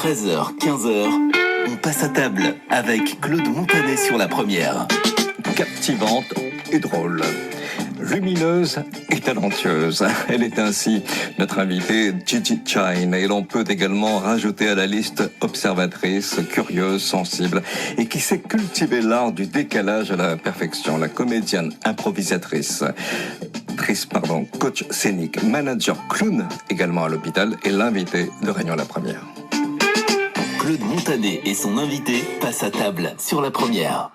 13h, 15h, on passe à table avec Claude Montanet sur la première. Captivante et drôle, lumineuse et talentueuse. Elle est ainsi notre invitée Gigi Chine, et l'on peut également rajouter à la liste observatrice, curieuse, sensible et qui sait cultiver l'art du décalage à la perfection. La comédienne improvisatrice, coach scénique, manager clown également à l'hôpital, et l'invitée de Réunion la première. Claude Montanet et son invité passent à table sur la première.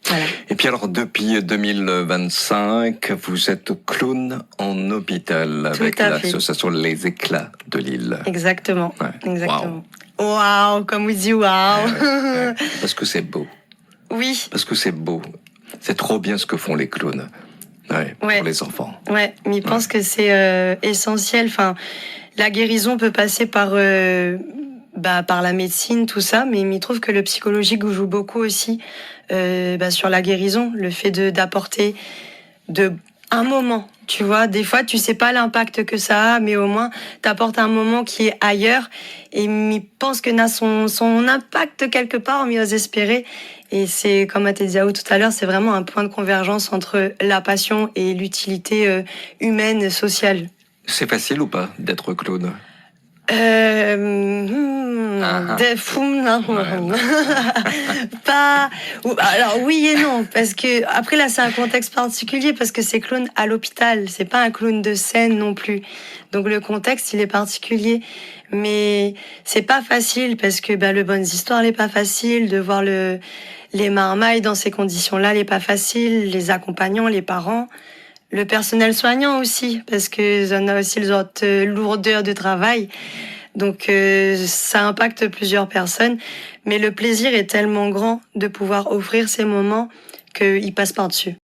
Voilà. Et puis alors, depuis 2025, vous êtes clown en hôpital avec l'association Les Éclats de Lille. Exactement. Ouais. Exactement. Waouh, comme vous dites waouh. Ouais. Parce que c'est beau. Oui. Parce que c'est beau. C'est trop bien ce que font les clowns. Pour les enfants. Ouais, mais je pense que c'est essentiel. Enfin, la guérison peut passer par la médecine, tout ça, mais il trouve que le psychologique joue beaucoup aussi sur la guérison, le fait d'apporter un moment. Tu vois, des fois, tu sais pas l'impact que ça a, mais au moins, t'apportes un moment qui est ailleurs. Et il pense que n'a son impact quelque part, mais ose espérer. Et c'est, comme a dit tout à l'heure, c'est vraiment un point de convergence entre la passion et l'utilité humaine, sociale. C'est facile ou pas d'être clown? Pas. Alors oui et non, parce que après là c'est un contexte particulier, parce que c'est clown à l'hôpital, c'est pas un clown de scène non plus. Donc le contexte il est particulier, mais c'est pas facile parce que le Bonnes Histoires n'est pas facile, de voir les marmailles dans ces conditions-là n'est pas facile, les accompagnants, les parents. Le personnel soignant aussi, parce que on a aussi les lourdeurs de travail. Donc ça impacte plusieurs personnes. Mais le plaisir est tellement grand de pouvoir offrir ces moments qu'il passe par-dessus.